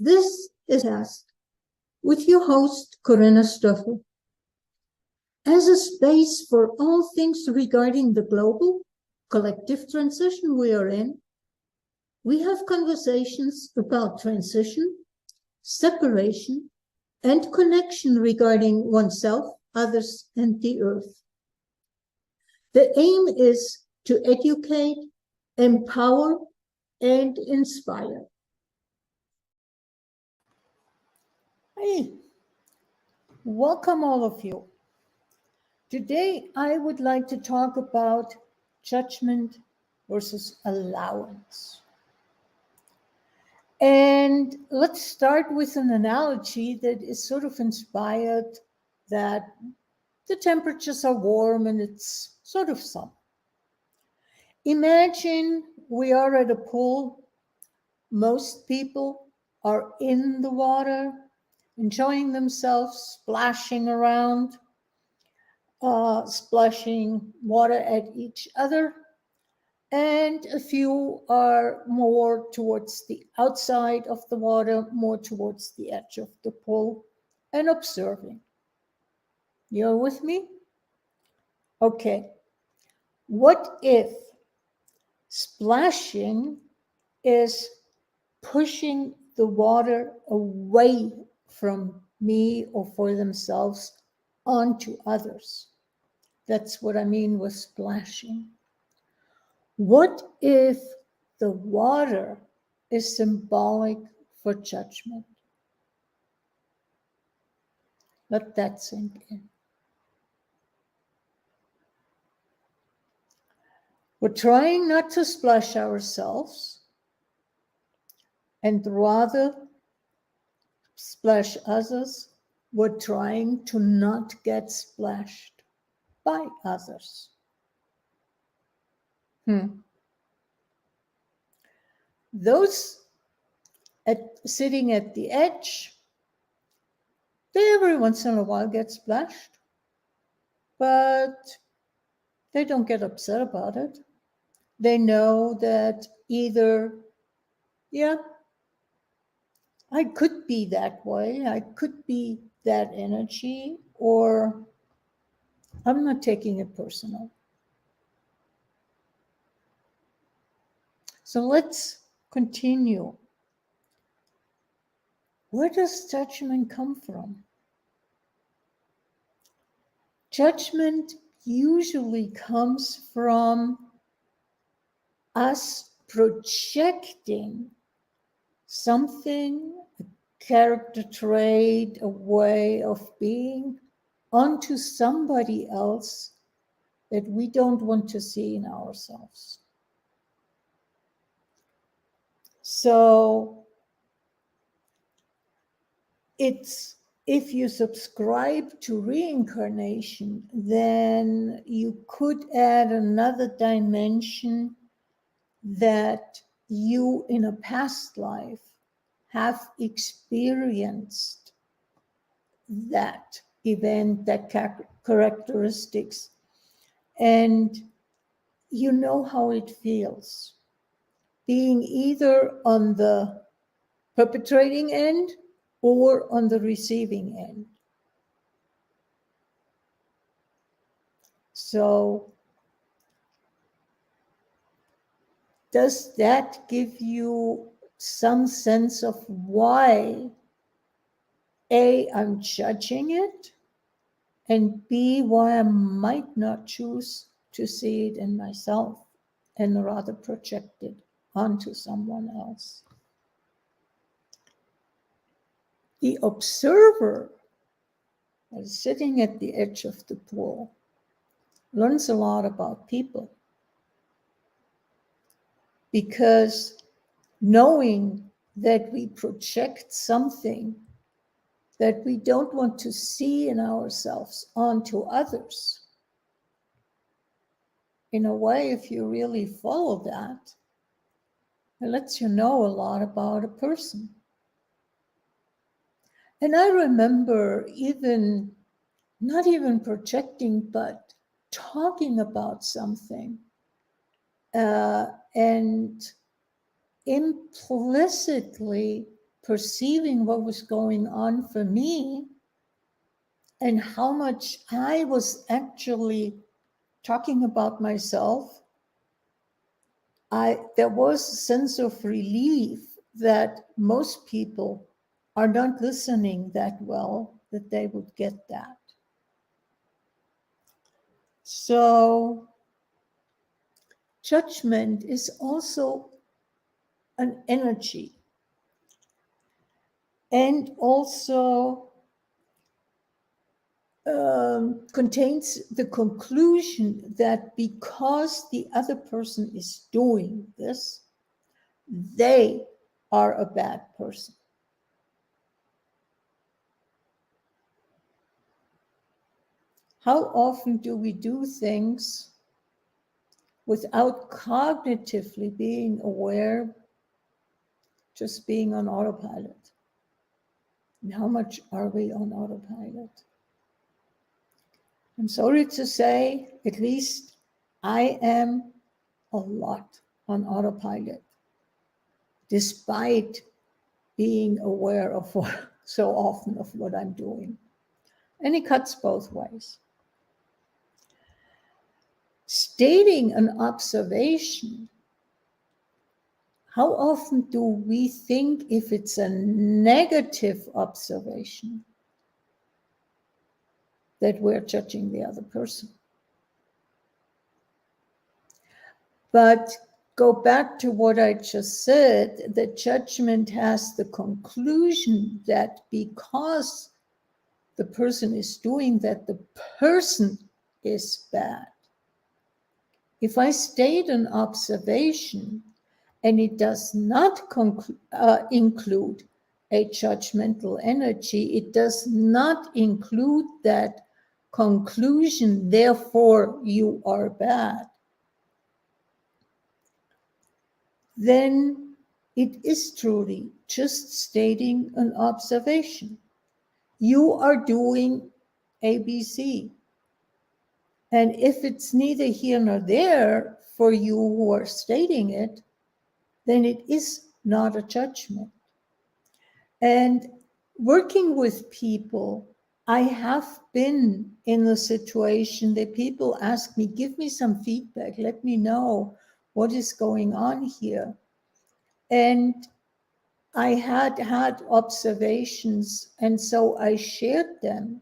This is Cast with your host, Corinna Stoffel. As a space for all things regarding the global, collective transition we are in, we have conversations about transition, separation, and connection regarding oneself, others, and the earth. The aim is to educate, empower, and inspire. Hey, welcome all of you. Today, I would like to talk about judgment versus allowance. And let's start with an analogy that is sort of inspired that the temperatures are warm and it's sort of summer. Imagine we are at a pool. Most people are in the water, enjoying themselves, splashing around, splashing water at each other. And a few are more towards the outside of the water, more towards the edge of the pool, and observing. You're with me? Okay. What if splashing is pushing the water away from me or for themselves onto others? That's what I mean with splashing. What if the water is symbolic for judgment? Let that sink in. We're trying not to splash ourselves and rather splash others. We're trying to not get splashed by others. Those sitting at the edge, they every once in a while get splashed, but they don't get upset about it. They know that either, yeah, I could be that way, I could be that energy, or I'm not taking it personal. So let's continue. Where does judgment come from? Judgment usually comes from us projecting something, a character trait, a way of being, onto somebody else that we don't want to see in ourselves. So it's, if you subscribe to reincarnation, then you could add another dimension that you in a past life have experienced that event, that characteristics, and you know how it feels being either on the perpetrating end or on the receiving end. So does that give you some sense of why A, I'm judging it, and B, why I might not choose to see it in myself and rather project it onto someone else? The observer, sitting at the edge of the pool, learns a lot about people, because knowing that we project something that we don't want to see in ourselves onto others, in a way, if you really follow that, it lets you know a lot about a person. And I remember not even projecting, but talking about something and implicitly perceiving what was going on for me and how much I was actually talking about myself, there was a sense of relief that most people are not listening that well, that they would get that. So judgment is also an energy, and also contains the conclusion that because the other person is doing this, they are a bad person. How often do we do things without cognitively being aware, just being on autopilot? And how much are we on autopilot? I'm sorry to say, at least I am a lot on autopilot, despite being aware of so often of what I'm doing. And it cuts both ways. Stating an observation, how often do we think if it's a negative observation that we're judging the other person? But go back to what I just said, the judgment has the conclusion that because the person is doing that, the person is bad. If I state an observation and it does not include a judgmental energy, it does not include that conclusion, therefore you are bad, then it is truly just stating an observation. You are doing ABC. And if it's neither here nor there for you who are stating it, then it is not a judgment. And working with people, I have been in a situation that people ask me, give me some feedback, let me know what is going on here. And I had observations, and so I shared them.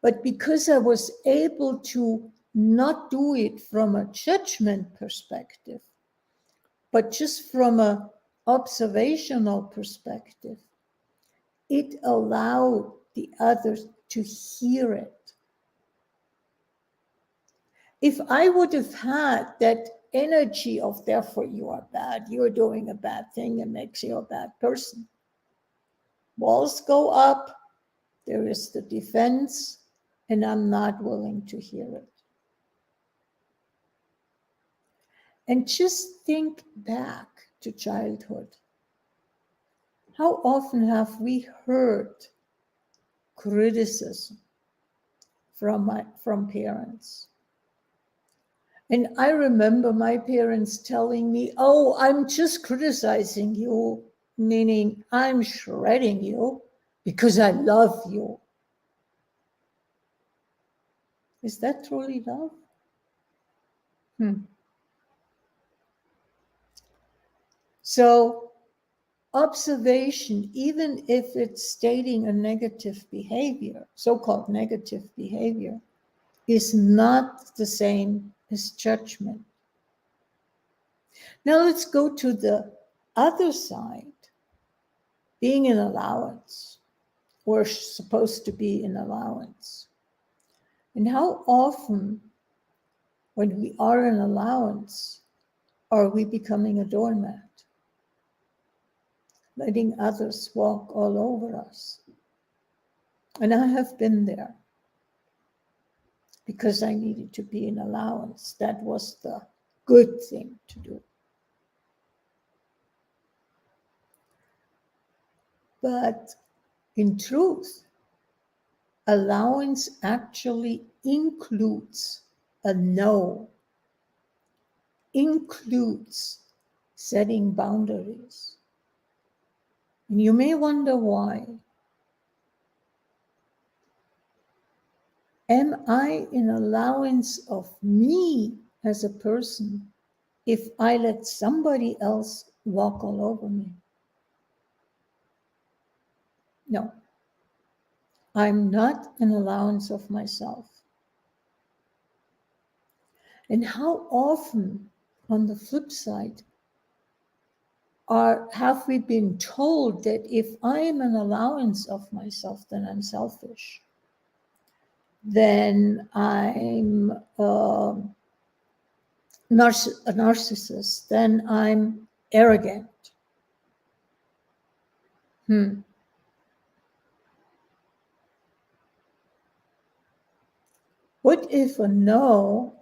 But because I was able to not do it from a judgment perspective, but just from an observational perspective, it allowed the others to hear it. If I would have had that energy of therefore you are bad, you're doing a bad thing, it makes you a bad person, walls go up, there is the defense, and I'm not willing to hear it. And just think back to childhood. How often have we heard criticism from parents? And I remember my parents telling me, oh, I'm just criticizing you, meaning I'm shredding you because I love you. Is that truly love? So observation, even if it's stating a negative behavior, so-called negative behavior, is not the same as judgment. Now let's go to the other side, being in allowance. We're supposed to be in allowance. And how often, when we are in allowance, are we becoming a doormat? Letting others walk all over us. And I have been there because I needed to be in allowance. That was the good thing to do. But in truth, allowance actually includes a no, includes setting boundaries. And you may wonder why. Am I in allowance of me as a person if I let somebody else walk all over me? No, I'm not an allowance of myself. And how often, on the flip side, have we been told that if I am an allowance of myself, then I'm selfish, then I'm a narcissist, then I'm arrogant. What if a no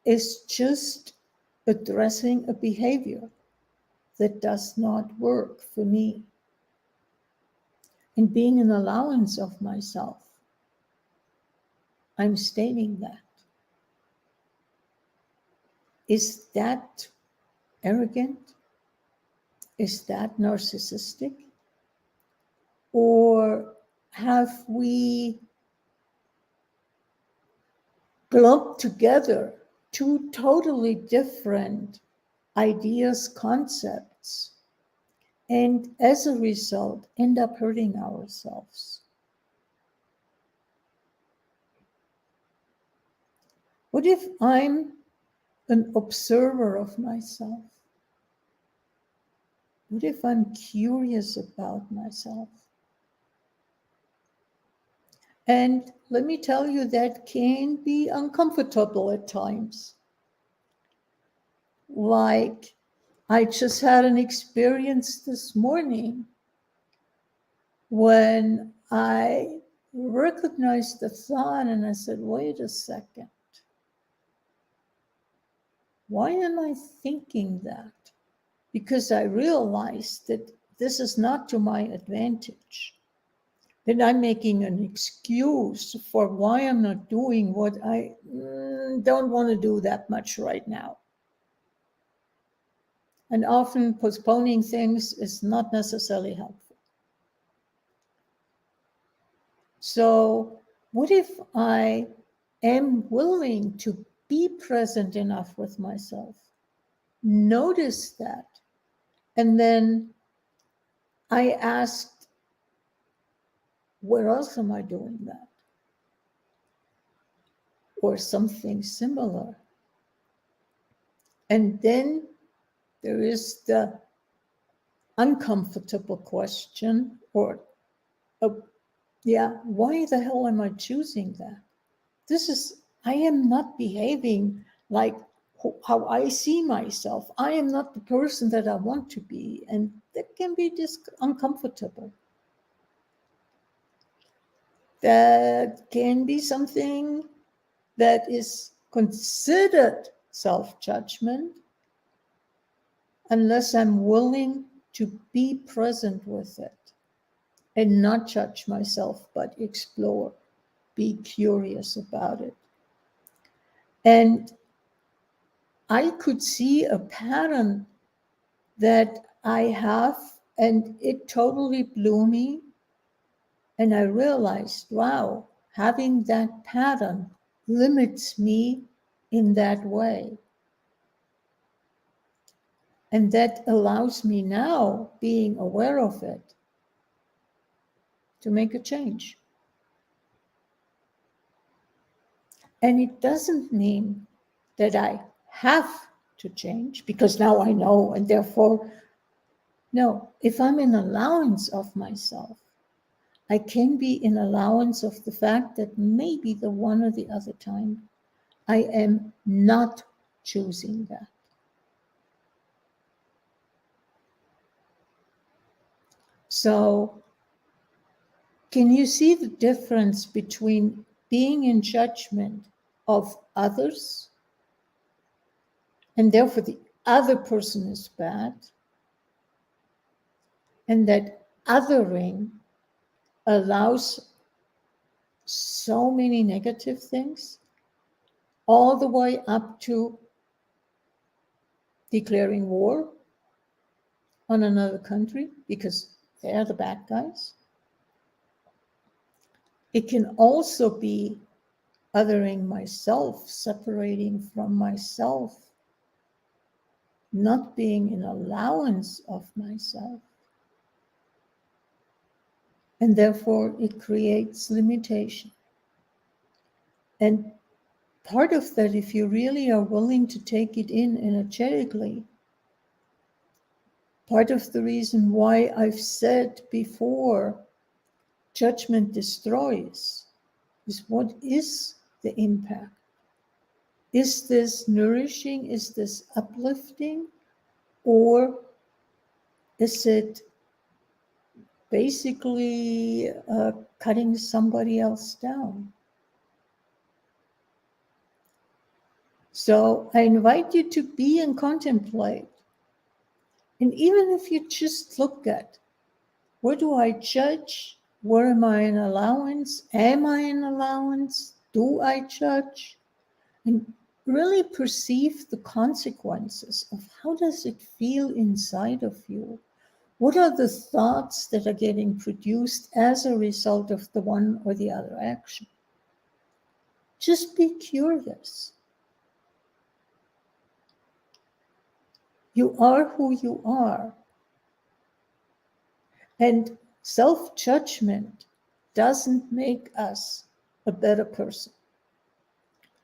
is just addressing a behavior that does not work for me? And being an allowance of myself, I'm stating that. Is that arrogant? Is that narcissistic? Or have we clumped together two totally different ideas, concepts, and as a result, end up hurting ourselves? What if I'm an observer of myself? What if I'm curious about myself? And let me tell you, that can be uncomfortable at times. Like, I just had an experience this morning when I recognized the thought and I said, wait a second. Why am I thinking that? Because I realized that this is not to my advantage. That I'm making an excuse for why I'm not doing what I don't want to do that much right now. And often postponing things is not necessarily helpful. So what if I am willing to be present enough with myself, notice that, and then I asked, where else am I doing that? Or something similar. And then there is the uncomfortable question, or why the hell am I choosing that? I am not behaving like how I see myself. I am not the person that I want to be. And that can be just uncomfortable. That can be something that is considered self-judgment unless I'm willing to be present with it and not judge myself, but explore, be curious about it. And I could see a pattern that I have, and it totally blew me. And I realized, wow, having that pattern limits me in that way. And that allows me now, being aware of it, to make a change. And it doesn't mean that I have to change because now I know, and therefore, no, if I'm in allowance of myself, I can be in allowance of the fact that maybe the one or the other time I am not choosing that. So, can you see the difference between being in judgment of others, and therefore the other person is bad, and that othering allows so many negative things, all the way up to declaring war, on another country because they're the bad guys. It can also be othering myself, separating from myself, not being in allowance of myself. And therefore it creates limitation. And part of that, if you really are willing to take it in energetically, part of the reason why I've said before, judgment destroys, is what is the impact? Is this nourishing? Is this uplifting? Or is it basically cutting somebody else down? So I invite you to be and contemplate. And even if you just look at, where do I judge? Where am I in allowance? Am I in allowance? Do I judge? And really perceive the consequences of how does it feel inside of you? What are the thoughts that are getting produced as a result of the one or the other action? Just be curious. You are who you are. And self-judgment doesn't make us a better person.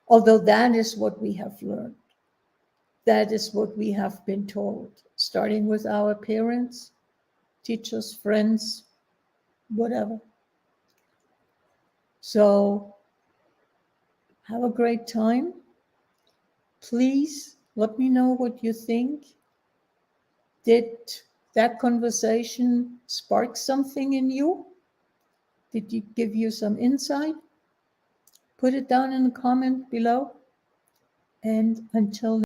Although that is what we have learned. That is what we have been told, starting with our parents, teachers, friends, whatever. So have a great time. Please let me know what you think. Did that conversation spark something in you? Did it give you some insight? Put it down in the comment below. And until